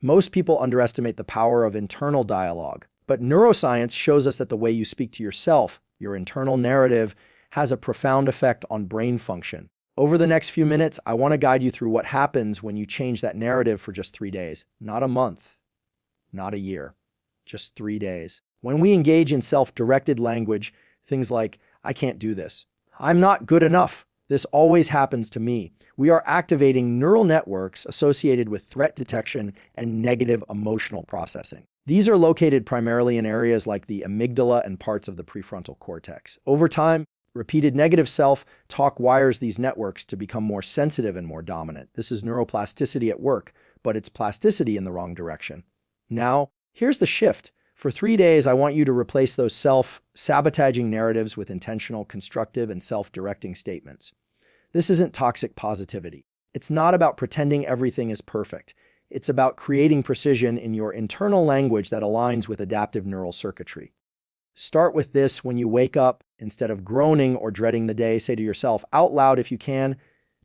Most people underestimate the power of internal dialogue, but neuroscience shows us that the way you speak to yourself, your internal narrative, has a profound effect on brain function. Over the next few minutes, I want to guide you through what happens when you change that narrative for just 3 days. Not a month, not a year, just 3 days. When we engage in self-directed language, things like, I can't do this, I'm not good enough, this always happens to me, we are activating neural networks associated with threat detection and negative emotional processing. These are located primarily in areas like the amygdala and parts of the prefrontal cortex. Over time, repeated negative self-talk wires these networks to become more sensitive and more dominant. This is neuroplasticity at work, but it's plasticity in the wrong direction. Now, here's the shift. For 3 days, I want you to replace those self-sabotaging narratives with intentional, constructive, and self-directing statements. This isn't toxic positivity. It's not about pretending everything is perfect. It's about creating precision in your internal language that aligns with adaptive neural circuitry. Start with this when you wake up. Instead of groaning or dreading the day, say to yourself out loud if you can,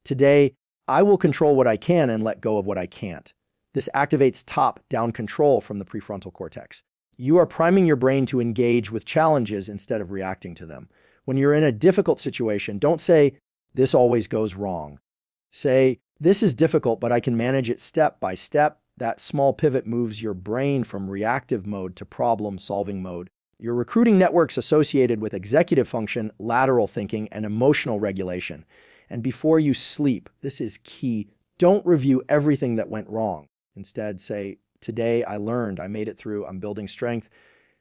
today, I will control what I can and let go of what I can't. This activates top-down control from the prefrontal cortex. You are priming your brain to engage with challenges instead of reacting to them. When you're in a difficult situation, don't say, this always goes wrong. Say, this is difficult, but I can manage it step by step. That small pivot moves your brain from reactive mode to problem-solving mode. You're recruiting networks associated with executive function, lateral thinking, and emotional regulation. And before you sleep, this is key, don't review everything that went wrong. Instead, say, today I learned, I made it through, I'm building strength.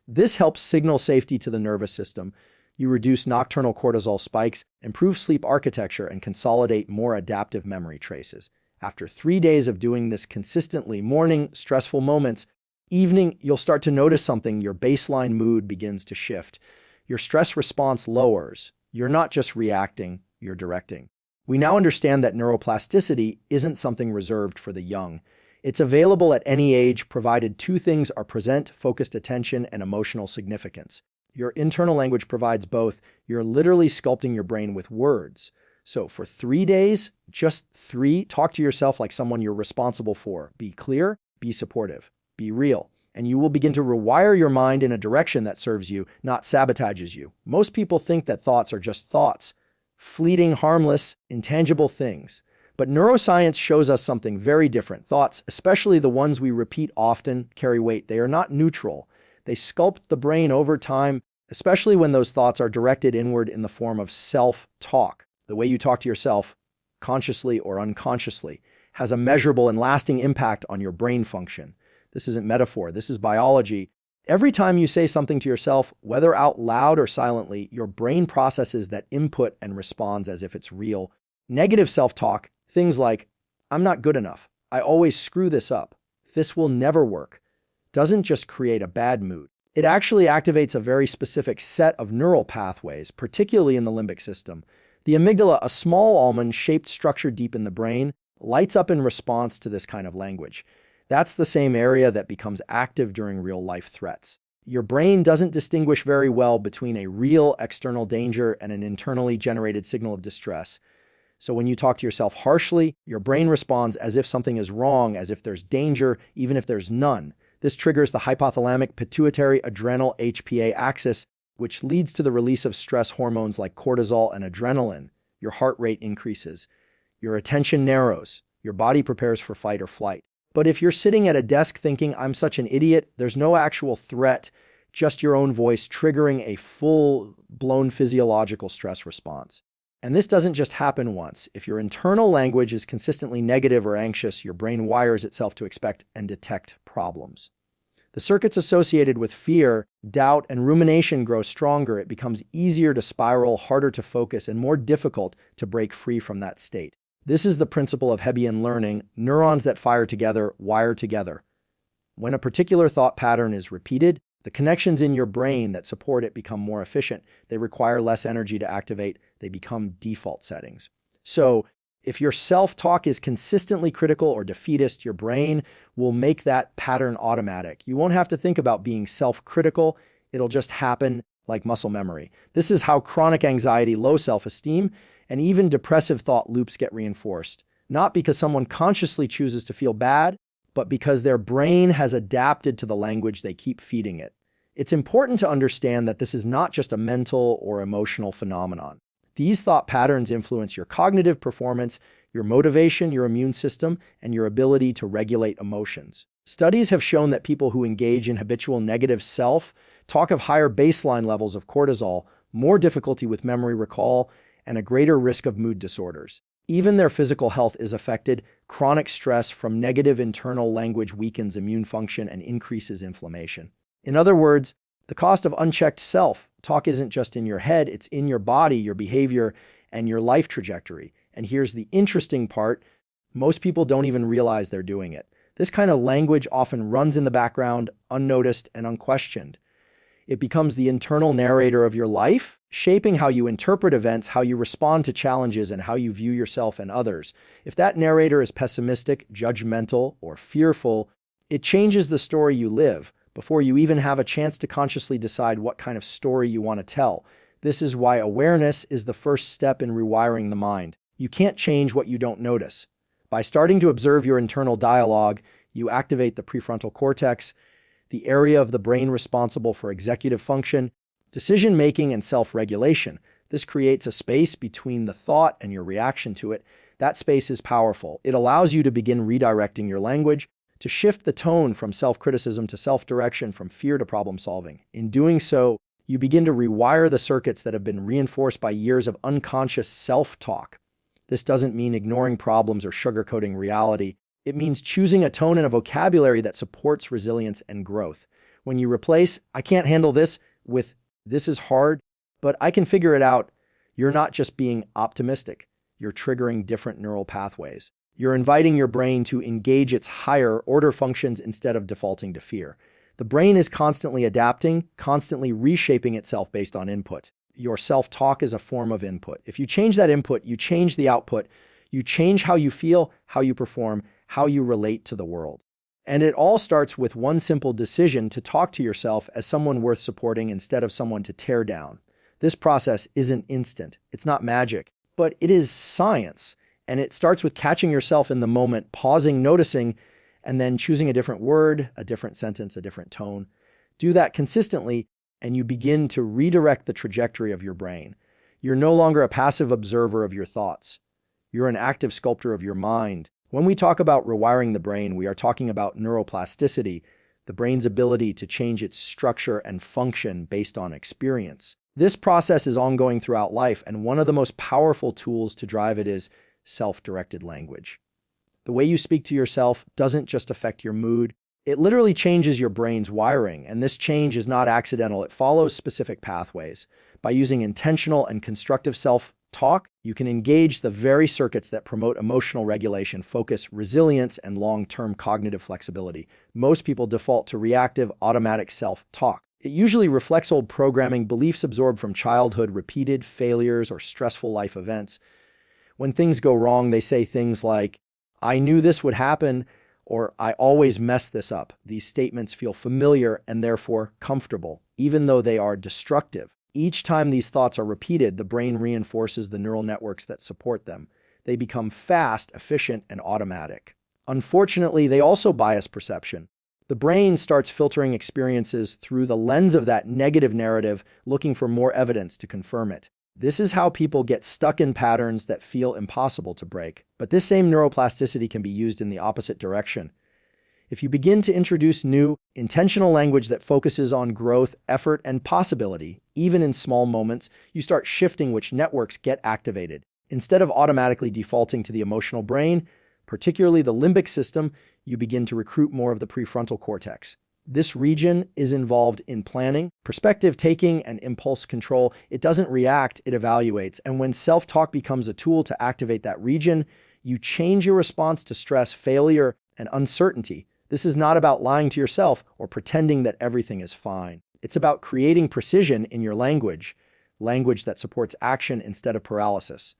This helps signal safety to the nervous system. You reduce nocturnal cortisol spikes, improve sleep architecture, and consolidate more adaptive memory traces. After 3 days of doing this consistently, morning, stressful moments, evening, you'll start to notice something. Your baseline mood begins to shift. Your stress response lowers. You're not just reacting, you're directing. We now understand that neuroplasticity isn't something reserved for the young. It's available at any age, provided 2 things are present: focused attention and emotional significance. Your internal language provides both. You're literally sculpting your brain with words. So for 3 days, just 3, talk to yourself like someone you're responsible for. Be clear, be supportive, be real, and you will begin to rewire your mind in a direction that serves you, not sabotages you. Most people think that thoughts are just thoughts, fleeting, harmless, intangible things. But neuroscience shows us something very different. Thoughts, especially the ones we repeat often, carry weight. They are not neutral. They sculpt the brain over time, especially when those thoughts are directed inward in the form of self-talk. The way you talk to yourself, consciously or unconsciously, has a measurable and lasting impact on your brain function. This isn't metaphor, this is biology. Every time you say something to yourself, whether out loud or silently, your brain processes that input and responds as if it's real. Negative self-talk, things like, I'm not good enough, I always screw this up, this will never work, doesn't just create a bad mood. It actually activates a very specific set of neural pathways, particularly in the limbic system. The amygdala, a small almond-shaped structure deep in the brain, lights up in response to this kind of language. That's the same area that becomes active during real-life threats. Your brain doesn't distinguish very well between a real external danger and an internally generated signal of distress. So when you talk to yourself harshly, your brain responds as if something is wrong, as if there's danger, even if there's none. This triggers the hypothalamic pituitary adrenal HPA axis, which leads to the release of stress hormones like cortisol and adrenaline. Your heart rate increases. Your attention narrows. Your body prepares for fight or flight. But if you're sitting at a desk thinking, I'm such an idiot, there's no actual threat, just your own voice triggering a full-blown physiological stress response. And this doesn't just happen once. If your internal language is consistently negative or anxious, your brain wires itself to expect and detect problems. The circuits associated with fear, doubt, and rumination grow stronger. It becomes easier to spiral, harder to focus, and more difficult to break free from that state. This is the principle of Hebbian learning. Neurons that fire together wire together. When a particular thought pattern is repeated, the connections in your brain that support it become more efficient. They require less energy to activate. They become default settings. So, if your self-talk is consistently critical or defeatist, your brain will make that pattern automatic. You won't have to think about being self-critical. It'll just happen like muscle memory. This is how chronic anxiety, low self-esteem, and even depressive thought loops get reinforced. Not because someone consciously chooses to feel bad, but because their brain has adapted to the language they keep feeding it. It's important to understand that this is not just a mental or emotional phenomenon. These thought patterns influence your cognitive performance, your motivation, your immune system, and your ability to regulate emotions. Studies have shown that people who engage in habitual negative self-talk have higher baseline levels of cortisol, more difficulty with memory recall, and a greater risk of mood disorders. Even their physical health is affected. Chronic stress from negative internal language weakens immune function and increases inflammation. In other words, the cost of unchecked self-talk isn't just in your head, it's in your body, your behavior, and your life trajectory. And here's the interesting part: most people don't even realize they're doing it. This kind of language often runs in the background, unnoticed and unquestioned. It becomes the internal narrator of your life, shaping how you interpret events, how you respond to challenges, and how you view yourself and others. If that narrator is pessimistic, judgmental, or fearful, it changes the story you live before you even have a chance to consciously decide what kind of story you want to tell. This is why awareness is the first step in rewiring the mind. You can't change what you don't notice. By starting to observe your internal dialogue, you activate the prefrontal cortex, the area of the brain responsible for executive function, decision-making, and self-regulation. This creates a space between the thought and your reaction to it. That space is powerful. It allows you to begin redirecting your language, to shift the tone from self-criticism to self-direction, from fear to problem-solving. In doing so, you begin to rewire the circuits that have been reinforced by years of unconscious self-talk. This doesn't mean ignoring problems or sugarcoating reality. It means choosing a tone and a vocabulary that supports resilience and growth. When you replace "I can't handle this" with "this is hard, but I can figure it out," you're not just being optimistic. You're triggering different neural pathways. You're inviting your brain to engage its higher order functions instead of defaulting to fear. The brain is constantly adapting, constantly reshaping itself based on input. Your self-talk is a form of input. If you change that input, you change the output. You change how you feel, how you perform, how you relate to the world. And it all starts with one simple decision to talk to yourself as someone worth supporting instead of someone to tear down. This process isn't instant. It's not magic, but it is science. And it starts with catching yourself in the moment, pausing, noticing, and then choosing a different word, a different sentence, a different tone. Do that consistently, and you begin to redirect the trajectory of your brain. You're no longer a passive observer of your thoughts. You're an active sculptor of your mind. When we talk about rewiring the brain, we are talking about neuroplasticity, the brain's ability to change its structure and function based on experience. This process is ongoing throughout life, and one of the most powerful tools to drive it is self-directed language. The way you speak to yourself doesn't just affect your mood, it literally changes your brain's wiring, and this change is not accidental. It follows specific pathways. By using intentional and constructive self-talk, you can engage the very circuits that promote emotional regulation, focus, resilience, and long-term cognitive flexibility. Most people default to reactive, automatic self-talk. It usually reflects old programming, beliefs absorbed from childhood, repeated failures, or stressful life events. When things go wrong, they say things like, "I knew this would happen," or "I always mess this up." These statements feel familiar and therefore comfortable, even though they are destructive. Each time these thoughts are repeated, the brain reinforces the neural networks that support them. They become fast, efficient, and automatic. Unfortunately, they also bias perception. The brain starts filtering experiences through the lens of that negative narrative, looking for more evidence to confirm it. This is how people get stuck in patterns that feel impossible to break. But this same neuroplasticity can be used in the opposite direction. If you begin to introduce new, intentional language that focuses on growth, effort, and possibility, even in small moments, you start shifting which networks get activated. Instead of automatically defaulting to the emotional brain, particularly the limbic system, you begin to recruit more of the prefrontal cortex. This region is involved in planning, perspective taking, and impulse control. It doesn't react, it evaluates. And when self-talk becomes a tool to activate that region, you change your response to stress, failure, and uncertainty. This is not about lying to yourself or pretending that everything is fine. It's about creating precision in your language that supports action instead of paralysis.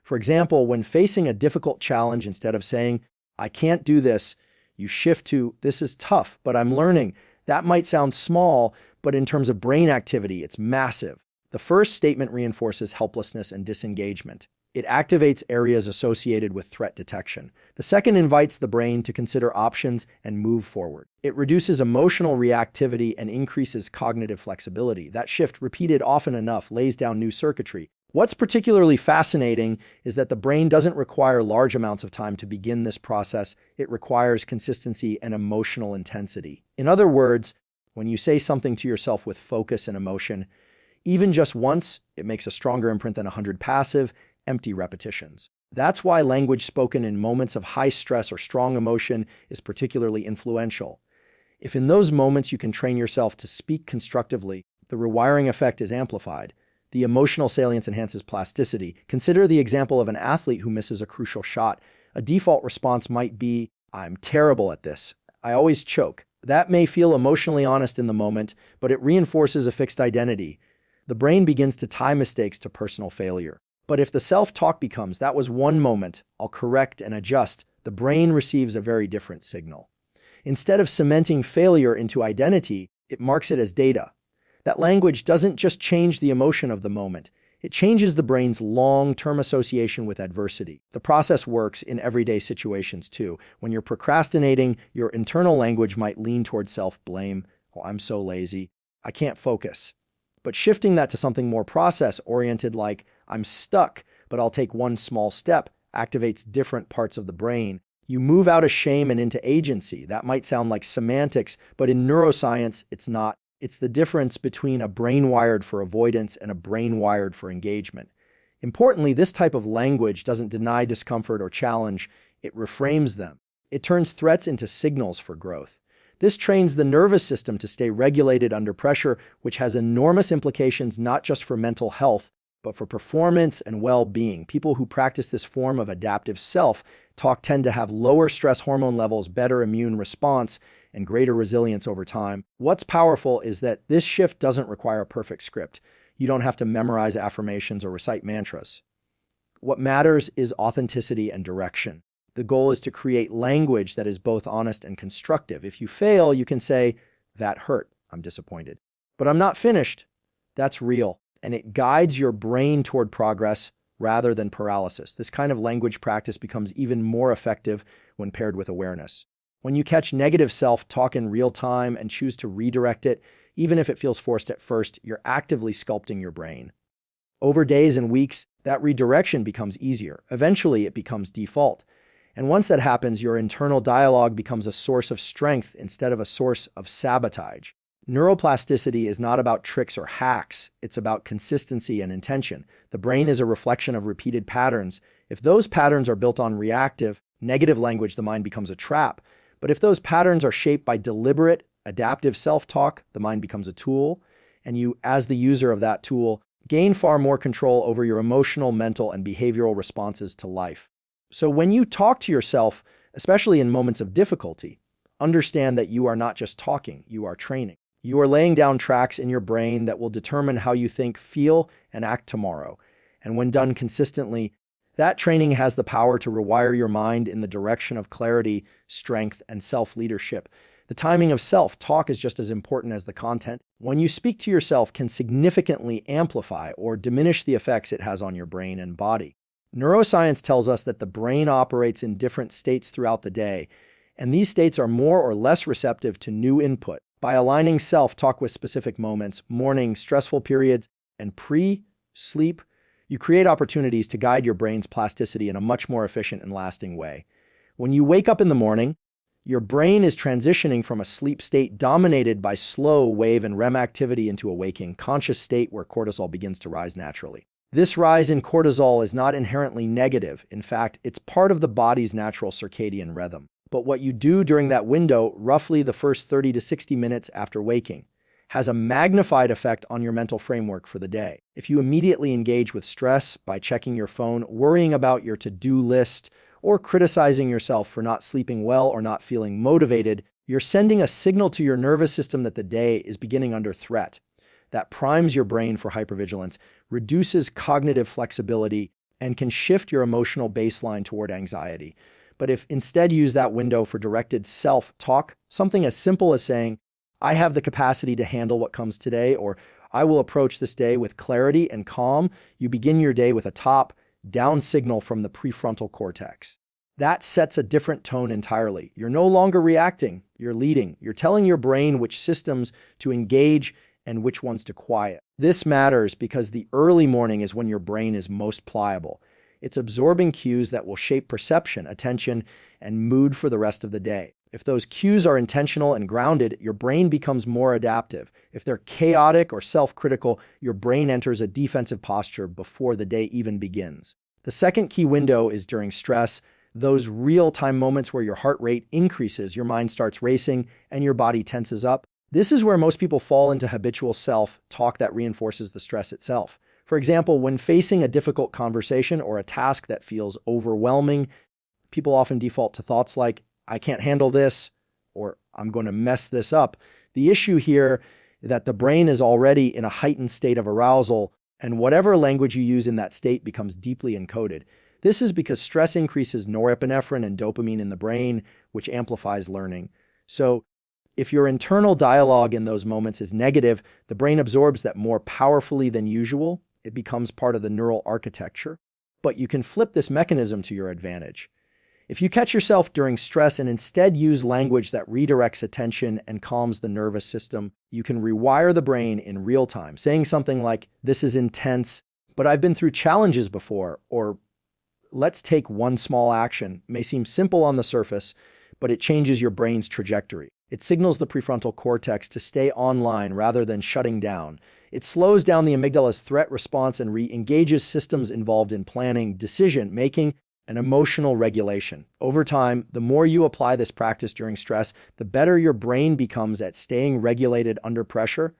For example, when facing a difficult challenge, instead of saying, "I can't do this," you shift to, "This is tough, but I'm learning." That might sound small, but in terms of brain activity, it's massive. The first statement reinforces helplessness and disengagement. It activates areas associated with threat detection. The second invites the brain to consider options and move forward. It reduces emotional reactivity and increases cognitive flexibility. That shift, repeated often enough, lays down new circuitry. What's particularly fascinating is that the brain doesn't require large amounts of time to begin this process. It requires consistency and emotional intensity. In other words, when you say something to yourself with focus and emotion, even just once, it makes a stronger imprint than 100 passive, empty repetitions. That's why language spoken in moments of high stress or strong emotion is particularly influential. If in those moments you can train yourself to speak constructively, the rewiring effect is amplified. The emotional salience enhances plasticity. Consider the example of an athlete who misses a crucial shot. A default response might be, "I'm terrible at this. I always choke." That may feel emotionally honest in the moment, but it reinforces a fixed identity. The brain begins to tie mistakes to personal failure. But if the self-talk becomes, "That was one moment, I'll correct and adjust," the brain receives a very different signal. Instead of cementing failure into identity, it marks it as data. That language doesn't just change the emotion of the moment, it changes the brain's long-term association with adversity. The process works in everyday situations too. When you're procrastinating, your internal language might lean towards self-blame. "Oh, I'm so lazy. I can't focus." But shifting that to something more process-oriented like, "I'm stuck, but I'll take one small step," activates different parts of the brain. You move out of shame and into agency. That might sound like semantics, but in neuroscience, it's not. It's the difference between a brain wired for avoidance and a brain wired for engagement. Importantly, this type of language doesn't deny discomfort or challenge, it reframes them. It turns threats into signals for growth. This trains the nervous system to stay regulated under pressure, which has enormous implications not just for mental health, but for performance and well-being. People who practice this form of adaptive self-talk tend to have lower stress hormone levels, better immune response, and greater resilience over time. What's powerful is that this shift doesn't require a perfect script. You don't have to memorize affirmations or recite mantras. What matters is authenticity and direction. The goal is to create language that is both honest and constructive. If you fail, you can say, "That hurt. I'm disappointed. But I'm not finished." That's real. And it guides your brain toward progress rather than paralysis. This kind of language practice becomes even more effective when paired with awareness. When you catch negative self-talk in real time and choose to redirect it, even if it feels forced at first, you're actively sculpting your brain. Over days and weeks, that redirection becomes easier. Eventually, it becomes default. And once that happens, your internal dialogue becomes a source of strength instead of a source of sabotage. Neuroplasticity is not about tricks or hacks. It's about consistency and intention. The brain is a reflection of repeated patterns. If those patterns are built on reactive, negative language, the mind becomes a trap. But if those patterns are shaped by deliberate, adaptive self-talk, the mind becomes a tool. And you, as the user of that tool, gain far more control over your emotional, mental, and behavioral responses to life. So when you talk to yourself, especially in moments of difficulty, understand that you are not just talking, you are training. You are laying down tracks in your brain that will determine how you think, feel, and act tomorrow. And when done consistently, that training has the power to rewire your mind in the direction of clarity, strength, and self-leadership. The timing of self-talk is just as important as the content. When you speak to yourself can significantly amplify or diminish the effects it has on your brain and body. Neuroscience tells us that the brain operates in different states throughout the day, and these states are more or less receptive to new input. By aligning self-talk with specific moments, morning, stressful periods, and pre-sleep, you create opportunities to guide your brain's plasticity in a much more efficient and lasting way. When you wake up in the morning, your brain is transitioning from a sleep state dominated by slow wave and REM activity into a waking, conscious state where cortisol begins to rise naturally. This rise in cortisol is not inherently negative. In fact, it's part of the body's natural circadian rhythm. But what you do during that window, roughly the first 30 to 60 minutes after waking, has a magnified effect on your mental framework for the day. If you immediately engage with stress by checking your phone, worrying about your to-do list, or criticizing yourself for not sleeping well or not feeling motivated, you're sending a signal to your nervous system that the day is beginning under threat. That primes your brain for hypervigilance, reduces cognitive flexibility, and can shift your emotional baseline toward anxiety. But if instead you use that window for directed self-talk, something as simple as saying, "I have the capacity to handle what comes today," or "I will approach this day with clarity and calm," you begin your day with a top, down signal from the prefrontal cortex. That sets a different tone entirely. You're no longer reacting, you're leading. You're telling your brain which systems to engage and which ones to quiet. This matters because the early morning is when your brain is most pliable. It's absorbing cues that will shape perception, attention, and mood for the rest of the day. If those cues are intentional and grounded, your brain becomes more adaptive. If they're chaotic or self-critical, your brain enters a defensive posture before the day even begins. The second key window is during stress, those real-time moments where your heart rate increases, your mind starts racing, and your body tenses up. This is where most people fall into habitual self-talk that reinforces the stress itself. For example, when facing a difficult conversation or a task that feels overwhelming, people often default to thoughts like, I can't handle this, or I'm going to mess this up. The issue here is that the brain is already in a heightened state of arousal, and whatever language you use in that state becomes deeply encoded. This is because stress increases norepinephrine and dopamine in the brain, which amplifies learning. So, if your internal dialogue in those moments is negative, the brain absorbs that more powerfully than usual. It becomes part of the neural architecture. But you can flip this mechanism to your advantage. If you catch yourself during stress and instead use language that redirects attention and calms the nervous system, you can rewire the brain in real time, saying something like, "This is intense, but I've been through challenges before," or "Let's take one small action." May seem simple on the surface, but it changes your brain's trajectory. It signals the prefrontal cortex to stay online rather than shutting down. It slows down the amygdala's threat response and re-engages systems involved in planning, decision-making, and emotional regulation. Over time, the more you apply this practice during stress, the better your brain becomes at staying regulated under pressure.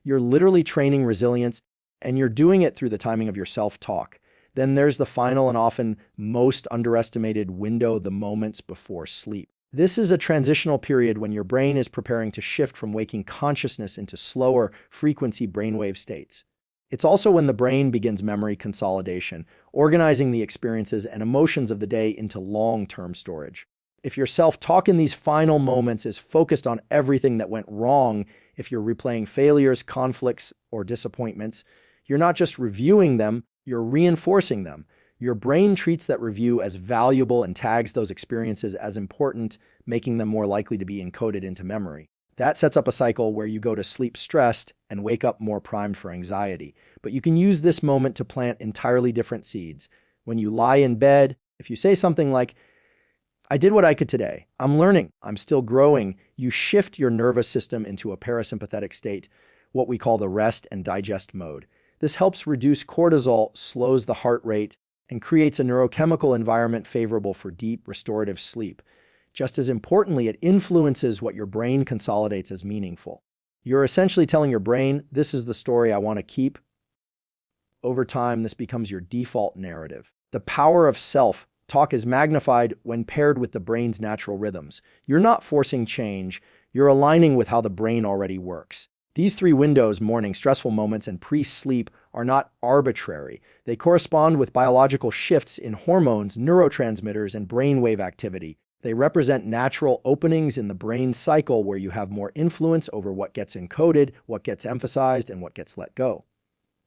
You're literally training resilience, and you're doing it through the timing of your self-talk. Then there's the final and often most underestimated window, the moments before sleep. This is a transitional period when your brain is preparing to shift from waking consciousness into slower frequency brainwave states. It's also when the brain begins memory consolidation, organizing the experiences and emotions of the day into long-term storage. If your self-talk in these final moments is focused on everything that went wrong, if you're replaying failures, conflicts, or disappointments, you're not just reviewing them, you're reinforcing them. Your brain treats that review as valuable and tags those experiences as important, making them more likely to be encoded into memory. That sets up a cycle where you go to sleep stressed and wake up more primed for anxiety. But you can use this moment to plant entirely different seeds. When you lie in bed, if you say something like, "I did what I could today. I'm learning. I'm still growing," you shift your nervous system into a parasympathetic state, what we call the rest and digest mode. This helps reduce cortisol, slows the heart rate, and creates a neurochemical environment favorable for deep, restorative sleep. Just as importantly, it influences what your brain consolidates as meaningful. You're essentially telling your brain, "This is the story I want to keep." Over time, this becomes your default narrative. The power of self-talk is magnified when paired with the brain's natural rhythms. You're not forcing change, you're aligning with how the brain already works. These three windows, morning, stressful moments, and pre-sleep, are not arbitrary. They correspond with biological shifts in hormones, neurotransmitters, and brainwave activity. They represent natural openings in the brain cycle where you have more influence over what gets encoded, what gets emphasized, and what gets let go.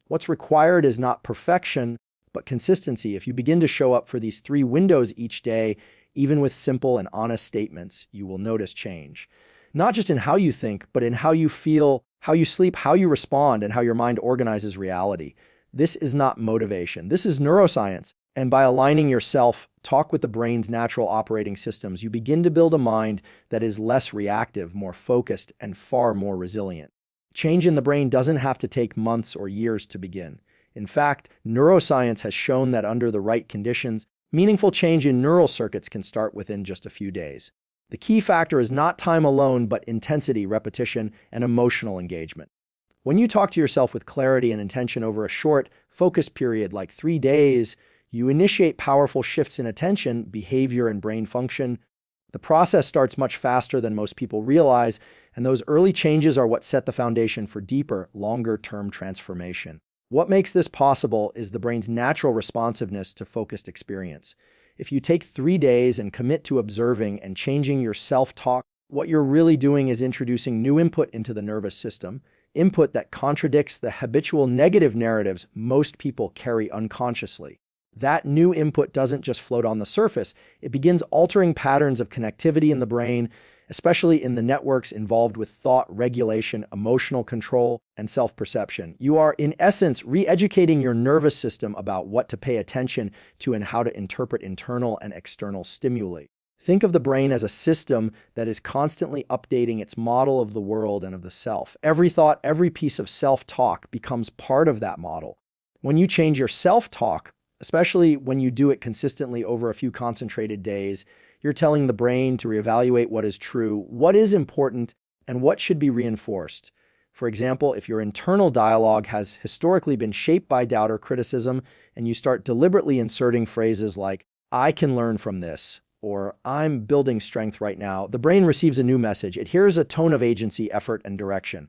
What's required is not perfection, but consistency. If you begin to show up for these three windows each day, even with simple and honest statements, you will notice change. Not just in how you think, but in how you feel, how you sleep, how you respond, and how your mind organizes reality. This is not motivation. This is neuroscience. And by aligning your self-talk with the brain's natural operating systems, you begin to build a mind that is less reactive, more focused, and far more resilient. Change in the brain doesn't have to take months or years to begin. In fact, neuroscience has shown that under the right conditions, meaningful change in neural circuits can start within just a few days. The key factor is not time alone, but intensity, repetition, and emotional engagement. When you talk to yourself with clarity and intention over a short, focused period like 3 days, you initiate powerful shifts in attention, behavior, and brain function. The process starts much faster than most people realize, and those early changes are what set the foundation for deeper, longer-term transformation. What makes this possible is the brain's natural responsiveness to focused experience. If you take 3 days and commit to observing and changing your self-talk, what you're really doing is introducing new input into the nervous system, input that contradicts the habitual negative narratives most people carry unconsciously. That new input doesn't just float on the surface, it begins altering patterns of connectivity in the brain, especially in the networks involved with thought regulation, emotional control, and self-perception. You are, in essence, re-educating your nervous system about what to pay attention to and how to interpret internal and external stimuli. Think of the brain as a system that is constantly updating its model of the world and of the self. Every thought, every piece of self-talk becomes part of that model. When you change your self-talk, especially when you do it consistently over a few concentrated days, you're telling the brain to reevaluate what is true, what is important, and what should be reinforced. For example, if your internal dialogue has historically been shaped by doubt or criticism, and you start deliberately inserting phrases like, "I can learn from this," or "I'm building strength right now," the brain receives a new message. It hears a tone of agency, effort, and direction.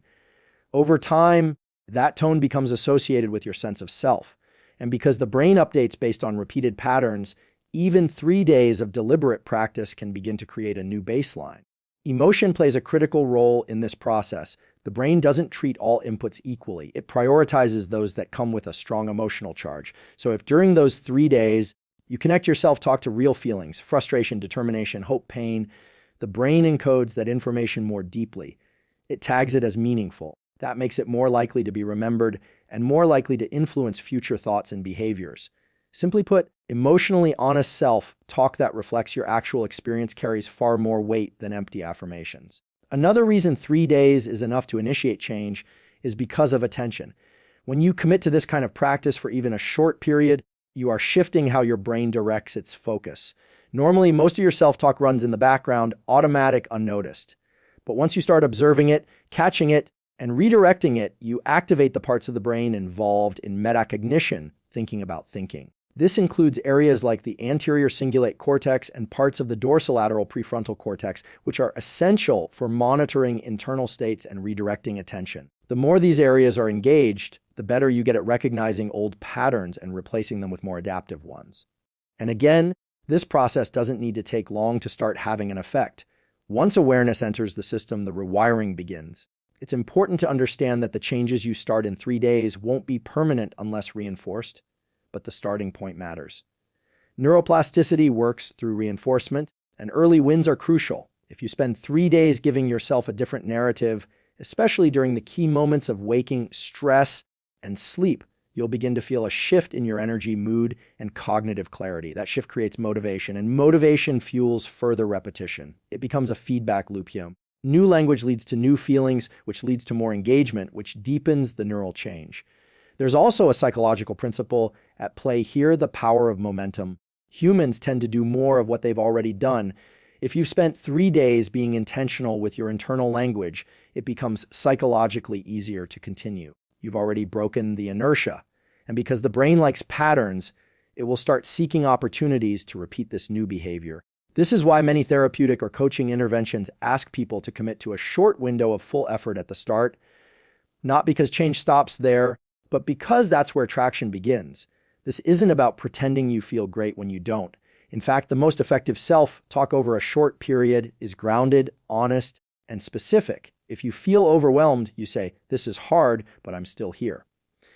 Over time, that tone becomes associated with your sense of self. And because the brain updates based on repeated patterns, even 3 days of deliberate practice can begin to create a new baseline. Emotion plays a critical role in this process. The brain doesn't treat all inputs equally. It prioritizes those that come with a strong emotional charge. So if during those 3 days, you connect your self-talk to real feelings, frustration, determination, hope, pain, the brain encodes that information more deeply. It tags it as meaningful. That makes it more likely to be remembered and more likely to influence future thoughts and behaviors. Simply put, emotionally honest self-talk that reflects your actual experience carries far more weight than empty affirmations. Another reason 3 days is enough to initiate change is because of attention. When you commit to this kind of practice for even a short period, you are shifting how your brain directs its focus. Normally, most of your self-talk runs in the background, automatic, unnoticed. But once you start observing it, catching it, and redirecting it, you activate the parts of the brain involved in metacognition, thinking about thinking. This includes areas like the anterior cingulate cortex and parts of the dorsolateral prefrontal cortex, which are essential for monitoring internal states and redirecting attention. The more these areas are engaged, the better you get at recognizing old patterns and replacing them with more adaptive ones. And again, this process doesn't need to take long to start having an effect. Once awareness enters the system, the rewiring begins. It's important to understand that the changes you start in 3 days won't be permanent unless reinforced, but the starting point matters. Neuroplasticity works through reinforcement, and early wins are crucial. If you spend 3 days giving yourself a different narrative, especially during the key moments of waking, stress, and sleep, you'll begin to feel a shift in your energy, mood, and cognitive clarity. That shift creates motivation, and motivation fuels further repetition. It becomes a feedback loop here. New language leads to new feelings, which leads to more engagement, which deepens the neural change. There's also a psychological principle at play here, the power of momentum. Humans tend to do more of what they've already done. If you've spent 3 days being intentional with your internal language, it becomes psychologically easier to continue. You've already broken the inertia. And because the brain likes patterns, it will start seeking opportunities to repeat this new behavior. This is why many therapeutic or coaching interventions ask people to commit to a short window of full effort at the start, not because change stops there, but because that's where traction begins. This isn't about pretending you feel great when you don't. In fact, the most effective self-talk over a short period is grounded, honest, and specific. If you feel overwhelmed, you say, "This is hard, but I'm still here."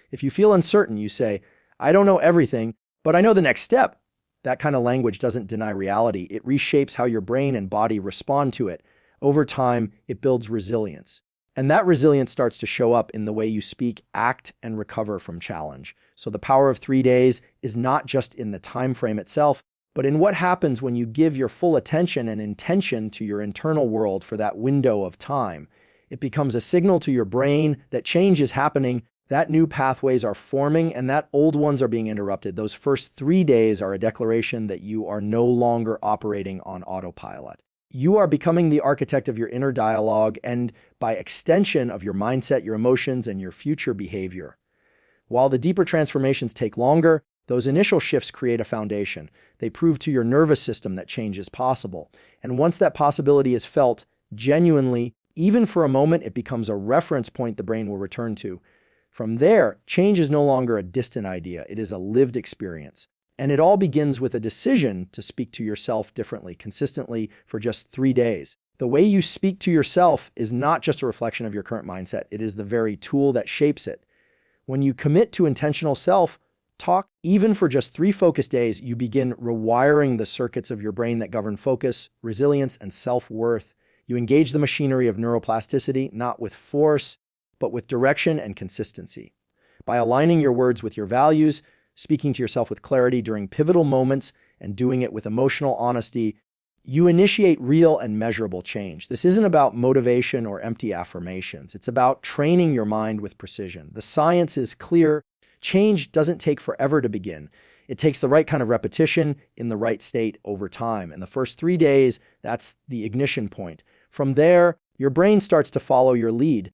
If you feel uncertain, you say, "I don't know everything, but I know the next step." That kind of language doesn't deny reality. It reshapes how your brain and body respond to it. Over time, it builds resilience. And that resilience starts to show up in the way you speak, act, and recover from challenge. So the power of 3 days is not just in the time frame itself, but in what happens when you give your full attention and intention to your internal world for that window of time. It becomes a signal to your brain that change is happening, that new pathways are forming, and that old ones are being interrupted. Those first 3 days are a declaration that you are no longer operating on autopilot. You are becoming the architect of your inner dialogue and, by extension, of your mindset, your emotions, and your future behavior. While the deeper transformations take longer, those initial shifts create a foundation. They prove to your nervous system that change is possible. And once that possibility is felt, genuinely, even for a moment, it becomes a reference point the brain will return to. From there, change is no longer a distant idea. It is a lived experience. And it all begins with a decision to speak to yourself differently, consistently, for just 3 days. The way you speak to yourself is not just a reflection of your current mindset. It is the very tool that shapes it. When you commit to intentional self, talk. Even for just 3 focus days, you begin rewiring the circuits of your brain that govern focus, resilience, and self-worth. You engage the machinery of neuroplasticity, not with force, but with direction and consistency. By aligning your words with your values, speaking to yourself with clarity during pivotal moments, and doing it with emotional honesty, you initiate real and measurable change. This isn't about motivation or empty affirmations. It's about training your mind with precision. The science is clear. Change doesn't take forever to begin. It takes the right kind of repetition in the right state over time. And the first 3 days, that's the ignition point. From there, your brain starts to follow your lead.